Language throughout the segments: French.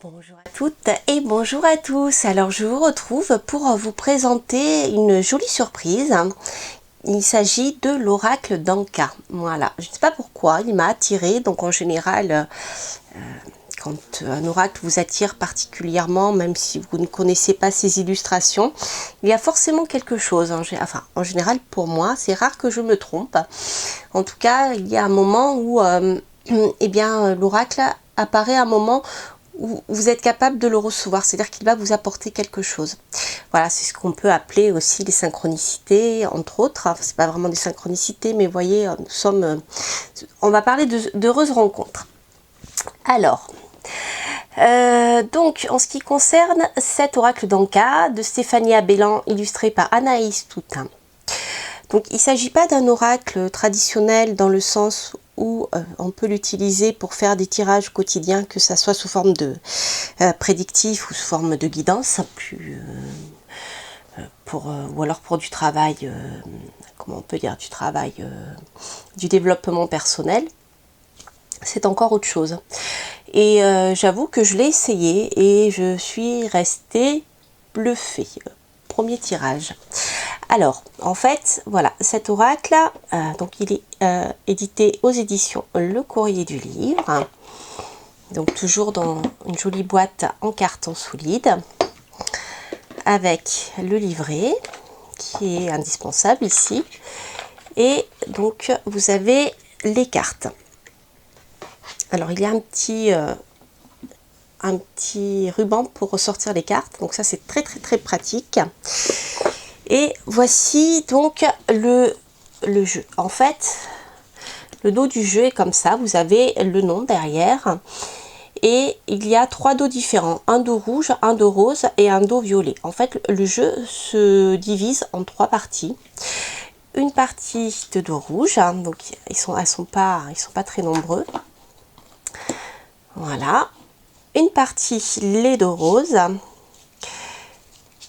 Bonjour à toutes et bonjour à tous. Alors je vous retrouve pour vous présenter une jolie surprise. Il s'agit de l'oracle d'Anka. Voilà, je ne sais pas pourquoi, il m'a attiré. Donc en général, quand un oracle vous attire particulièrement, même si vous ne connaissez pas ses illustrations, il y a forcément quelque chose. Enfin, en général pour moi, c'est rare que je me trompe. En tout cas, il y a un moment où eh bien, l'oracle apparaît à un moment où vous êtes capable de le recevoir, c'est-à-dire qu'il va vous apporter quelque chose. Voilà, c'est ce qu'on peut appeler aussi les synchronicités, entre autres. Enfin, c'est pas vraiment des synchronicités, mais vous voyez, on va parler d'heureuses rencontres. Alors, donc, en ce qui concerne cet oracle d'Anka de Stéphanie Abellan, illustré par Anaïs Toutain. Donc, il ne s'agit pas d'un oracle traditionnel dans le sens où on peut l'utiliser pour faire des tirages quotidiens, que ça soit sous forme de prédictif ou sous forme de guidance, ou alors pour du travail, comment on peut dire, du travail, du développement personnel. C'est encore autre chose. Et j'avoue que je l'ai essayé et je suis restée bluffée. Premier tirage. Alors, en fait, voilà, cet oracle, donc il est édité aux éditions Le Courrier du Livre. Donc toujours dans une jolie boîte en carton solide, avec le livret, qui est indispensable ici. Et donc, vous avez les cartes. Alors, il y a un petit ruban pour ressortir les cartes. Donc ça, c'est très pratique. Et voici donc le jeu. En fait, le dos du jeu est comme ça. Vous avez le nom derrière. Et il y a 3 dos différents. Un dos rouge, un dos rose et un dos violet. En fait, le jeu se divise en 3 parties. Une partie de dos rouge. Donc, ils sont pas très nombreux. Voilà. Une partie les dos roses.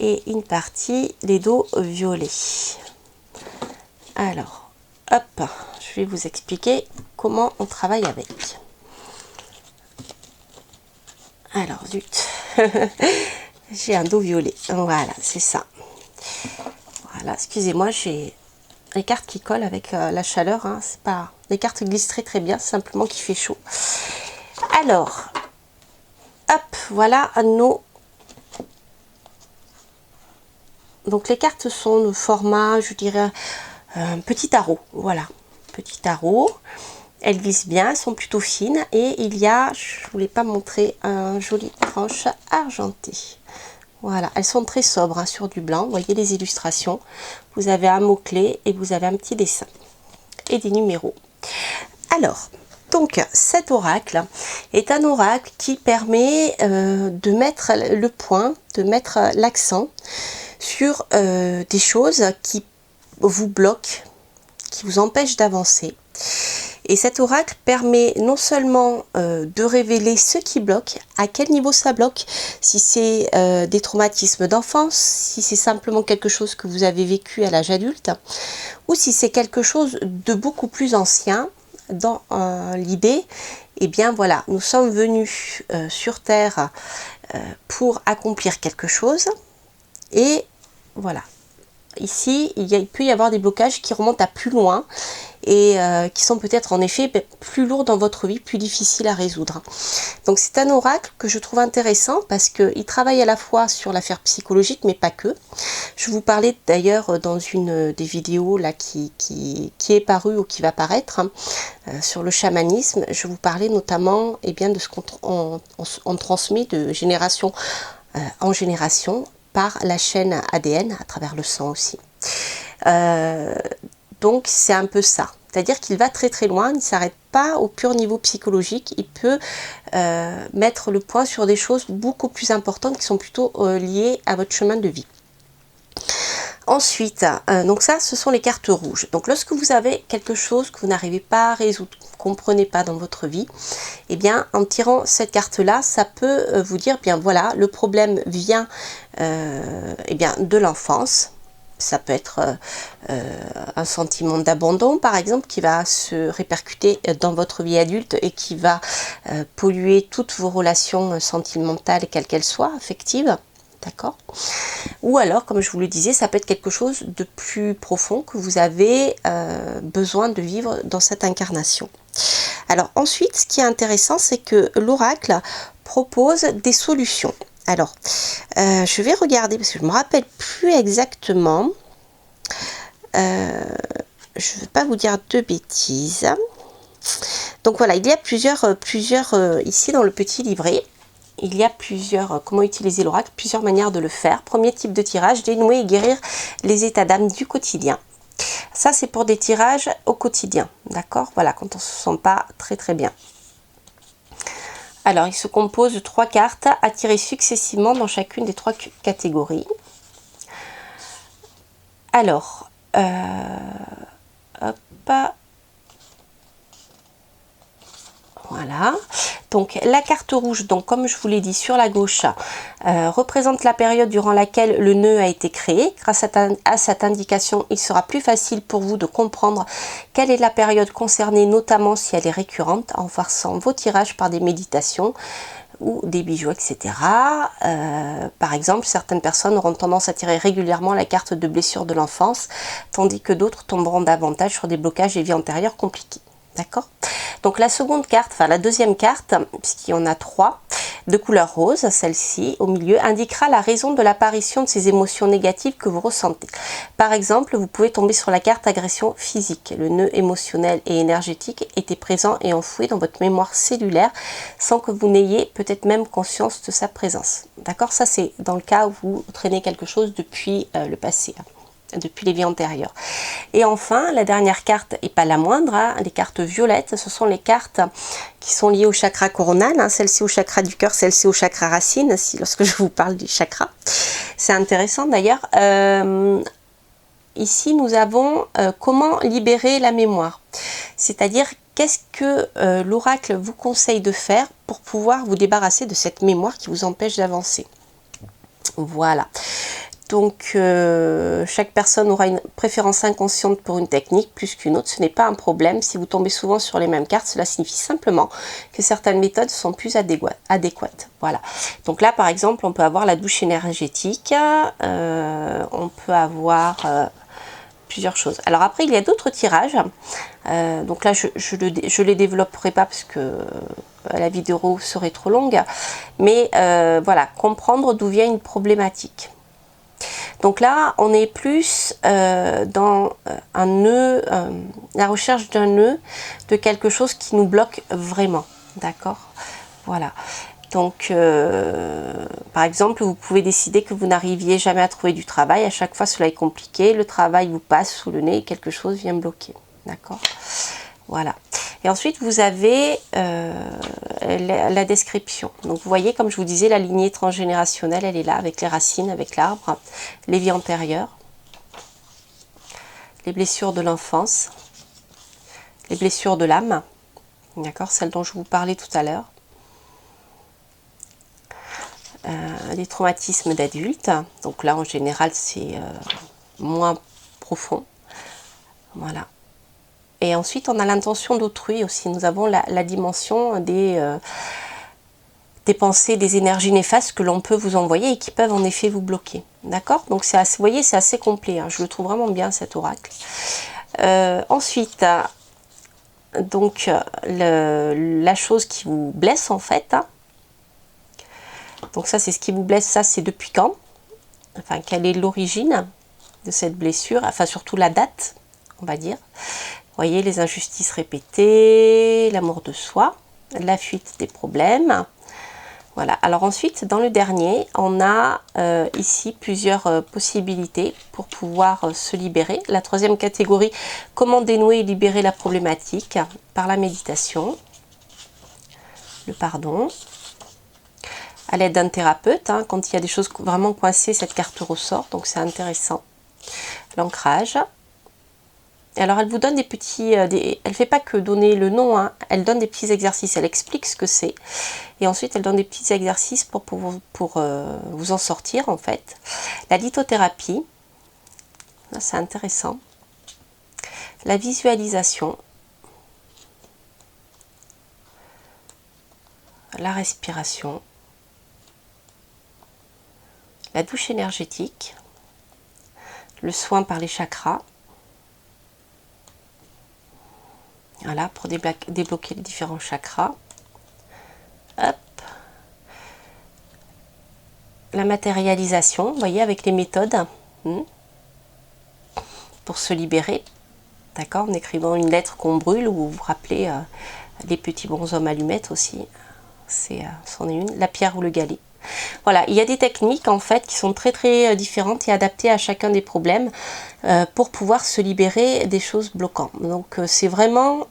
Et une partie les dos violets. Alors, hop, je vais vous expliquer comment on travaille avec. Alors, zut, j'ai un dos violet. Voilà, c'est ça. Voilà, excusez-moi, j'ai les cartes qui collent avec la chaleur. Hein, c'est pas, les cartes glissent très bien, c'est simplement qu'il fait chaud. Alors, hop, voilà nos. Donc les cartes sont de format, je dirais, petit tarot. Voilà, petit tarot. Elles glissent bien, elles sont plutôt fines. Et il y a, je ne voulais pas montrer, un joli tranche argenté. Voilà, elles sont très sobres hein, sur du blanc. Vous voyez les illustrations. Vous avez un mot-clé et vous avez un petit dessin. Et des numéros. Alors, donc cet oracle est un oracle qui permet de mettre le point, de mettre l'accent sur des choses qui vous bloquent, qui vous empêchent d'avancer. Et cet oracle permet non seulement de révéler ce qui bloque, à quel niveau ça bloque, si c'est des traumatismes d'enfance, si c'est simplement quelque chose que vous avez vécu à l'âge adulte, ou si c'est quelque chose de beaucoup plus ancien. Dans l'idée, eh bien voilà, nous sommes venus sur Terre pour accomplir quelque chose. Et voilà, ici, il peut y avoir des blocages qui remontent à plus loin et qui sont peut-être en effet plus lourds dans votre vie, plus difficiles à résoudre. Donc c'est un oracle que je trouve intéressant parce qu'il travaille à la fois sur l'affaire psychologique, mais pas que. Je vous parlais d'ailleurs dans une des vidéos là qui est parue ou qui va paraître sur le chamanisme. Je vous parlais notamment de ce qu'on transmet de génération en génération par la chaîne ADN à travers le sang aussi. Donc c'est un peu ça, c'est-à-dire qu'il va très loin, il ne s'arrête pas au pur niveau psychologique, il peut mettre le point sur des choses beaucoup plus importantes qui sont plutôt liées à votre chemin de vie. Ensuite, donc ça ce sont les cartes rouges. Donc lorsque vous avez quelque chose que vous n'arrivez pas à résoudre, que vous ne comprenez pas dans votre vie, et bien en tirant cette carte là, ça peut vous dire bien voilà, le problème vient de l'enfance. Ça peut être un sentiment d'abandon, par exemple, qui va se répercuter dans votre vie adulte et qui va polluer toutes vos relations sentimentales, quelles qu'elles soient, affectives. D'accord? Ou alors, comme je vous le disais, ça peut être quelque chose de plus profond que vous avez besoin de vivre dans cette incarnation. Alors ensuite, ce qui est intéressant, c'est que l'oracle propose des solutions. Alors, je vais regarder, parce que je ne me rappelle plus exactement. Je ne veux pas vous dire de bêtises. Donc voilà, il y a plusieurs ici dans le petit livret. Il y a plusieurs, comment utiliser l'oracle, plusieurs manières de le faire. Premier type de tirage, dénouer et guérir les états d'âme du quotidien. Ça, c'est pour des tirages au quotidien, d'accord? Voilà, quand on ne se sent pas très très bien. Alors, il se compose de 3 cartes à tirer successivement dans chacune des 3 catégories. Alors, hop, voilà, donc la carte rouge, donc comme je vous l'ai dit sur la gauche, représente la période durant laquelle le nœud a été créé. Grâce à cette indication, il sera plus facile pour vous de comprendre quelle est la période concernée, notamment si elle est récurrente, en faisant vos tirages par des méditations ou des bijoux, etc. Par exemple, certaines personnes auront tendance à tirer régulièrement la carte de blessure de l'enfance, tandis que d'autres tomberont davantage sur des blocages et vies antérieures compliquées. D'accord? Donc la seconde carte, enfin la deuxième carte, puisqu'il y en a 3, de couleur rose, celle-ci au milieu, indiquera la raison de l'apparition de ces émotions négatives que vous ressentez. Par exemple, vous pouvez tomber sur la carte agression physique. Le nœud émotionnel et énergétique était présent et enfoui dans votre mémoire cellulaire sans que vous n'ayez peut-être même conscience de sa présence. D'accord? Ça, c'est dans le cas où vous traînez quelque chose depuis le passé, depuis les vies antérieures. Et enfin, la dernière carte, et pas la moindre, hein, les cartes violettes, ce sont les cartes qui sont liées au chakra coronal, hein, celle-ci au chakra du cœur, celle-ci au chakra racine, lorsque je vous parle du chakra. C'est intéressant d'ailleurs. Ici, nous avons comment libérer la mémoire. C'est-à-dire, qu'est-ce que l'oracle vous conseille de faire pour pouvoir vous débarrasser de cette mémoire qui vous empêche d'avancer. Voilà. Donc, chaque personne aura une préférence inconsciente pour une technique plus qu'une autre. Ce n'est pas un problème. Si vous tombez souvent sur les mêmes cartes, cela signifie simplement que certaines méthodes sont plus adéquates. Voilà. Donc là, par exemple, on peut avoir la douche énergétique. On peut avoir plusieurs choses. Alors après, il y a d'autres tirages. Donc là, je les développerai pas parce que la vidéo serait trop longue. Mais voilà, comprendre d'où vient une problématique. Donc là, on est plus dans un nœud, la recherche d'un nœud, de quelque chose qui nous bloque vraiment. D'accord? Voilà. Donc, par exemple, vous pouvez décider que vous n'arriviez jamais à trouver du travail. À chaque fois, cela est compliqué. Le travail vous passe sous le nez et quelque chose vient bloquer. D'accord? Voilà. Et ensuite, vous avez la description. Donc, vous voyez, comme je vous disais, la lignée transgénérationnelle, elle est là, avec les racines, avec l'arbre, les vies antérieures, les blessures de l'enfance, les blessures de l'âme, d'accord, celles dont je vous parlais tout à l'heure, les traumatismes d'adultes. Donc là, en général, c'est moins profond. Voilà. Et ensuite, on a l'intention d'autrui aussi. Nous avons la dimension des pensées, des énergies néfastes que l'on peut vous envoyer et qui peuvent en effet vous bloquer. D'accord? Donc, vous voyez, c'est assez complet. Hein. Je le trouve vraiment bien, cet oracle. Ensuite, donc, la chose qui vous blesse, en fait. Hein. Donc, ça, c'est ce qui vous blesse. Ça, c'est depuis quand? Enfin, quelle est l'origine de cette blessure? Enfin, surtout la date, on va dire. Vous voyez, les injustices répétées, l'amour de soi, la fuite des problèmes. Voilà. Alors ensuite, dans le dernier, on a ici plusieurs possibilités pour pouvoir se libérer. La troisième catégorie, comment dénouer et libérer la problématique par la méditation, le pardon, à l'aide d'un thérapeute. Hein, quand il y a des choses vraiment coincées, cette carte ressort, donc c'est intéressant. L'ancrage. Alors, elle vous donne des petits... elle ne fait pas que donner le nom, hein, elle donne des petits exercices, elle explique ce que c'est. Et ensuite, elle donne des petits exercices pour vous en sortir, en fait. La lithothérapie. Là, c'est intéressant. La visualisation. La respiration. La douche énergétique. Le soin par les chakras. Voilà, pour débloquer les différents chakras. Hop. La matérialisation, vous voyez, avec les méthodes. Pour se libérer. D'accord, en écrivant une lettre qu'on brûle, ou vous vous rappelez les petits bonshommes allumettes aussi. C'en est une. La pierre ou le galet. Voilà, il y a des techniques en fait qui sont très très différentes et adaptées à chacun des problèmes pour pouvoir se libérer des choses bloquantes. Donc c'est vraiment,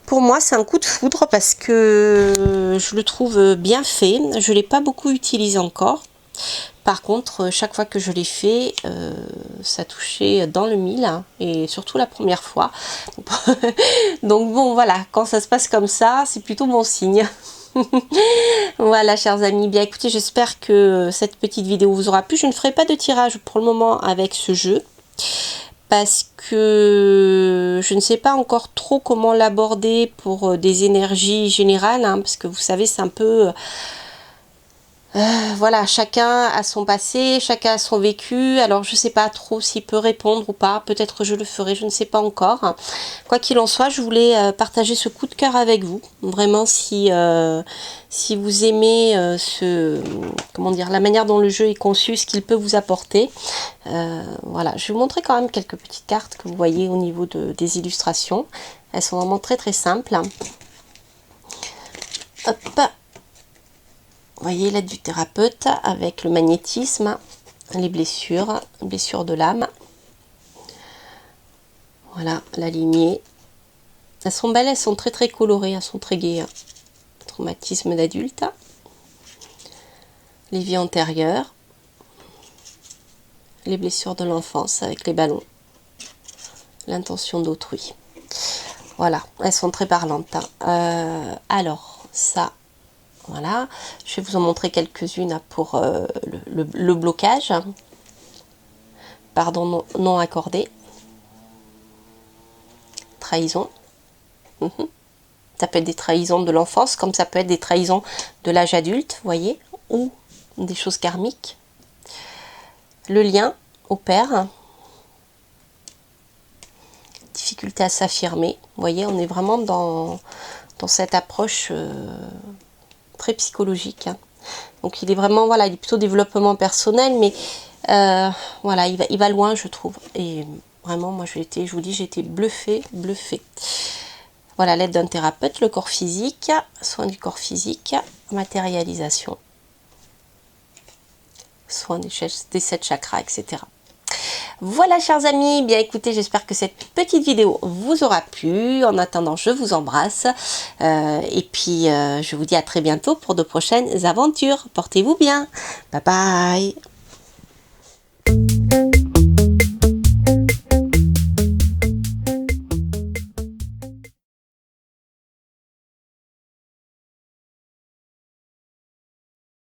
pour moi c'est un coup de foudre parce que je le trouve bien fait. Je ne l'ai pas beaucoup utilisé encore. Par contre, chaque fois que je l'ai fait, ça touchait dans le mille, hein, et surtout la première fois. Donc bon, voilà, quand ça se passe comme ça, c'est plutôt bon signe. Voilà, chers amis, bien écoutez, j'espère que cette petite vidéo vous aura plu. Je ne ferai pas de tirage pour le moment avec ce jeu, parce que je ne sais pas encore trop comment l'aborder pour des énergies générales, hein, parce que vous savez, c'est un peu... voilà, chacun a son passé, chacun a son vécu, alors je sais pas trop s'il peut répondre ou pas, peut-être je le ferai, je ne sais pas encore. Quoi qu'il en soit, je voulais partager ce coup de cœur avec vous, vraiment si vous aimez comment dire, la manière dont le jeu est conçu, ce qu'il peut vous apporter. Voilà, je vais vous montrer quand même quelques petites cartes que vous voyez au niveau des illustrations, elles sont vraiment très très simples. Hop. Vous voyez, l'aide du thérapeute avec le magnétisme, les blessures de l'âme. Voilà, la lignée. Elles sont belles, elles sont très très colorées, elles sont très gaies. Traumatisme d'adulte. Les vies antérieures. Les blessures de l'enfance avec les ballons. L'intention d'autrui. Voilà, elles sont très parlantes. Alors, ça... Voilà, je vais vous en montrer quelques-unes pour le blocage. Pardon non accordé. Trahison. Ça peut être des trahisons de l'enfance, comme ça peut être des trahisons de l'âge adulte, vous voyez, ou des choses karmiques. Le lien au père. Difficulté à s'affirmer. Vous voyez, on est vraiment dans cette approche... très psychologique, hein. Donc il est vraiment, voilà, il est plutôt développement personnel, mais voilà, il va loin, je trouve, et vraiment moi je vous dis, j'ai été bluffée. Voilà, l'aide d'un thérapeute, le corps physique, soin du corps physique, matérialisation, soin des 7 chakras, etc. Voilà, chers amis, bien écoutez, j'espère que cette petite vidéo vous aura plu. En attendant, je vous embrasse. Et puis, je vous dis à très bientôt pour de prochaines aventures. Portez-vous bien. Bye bye.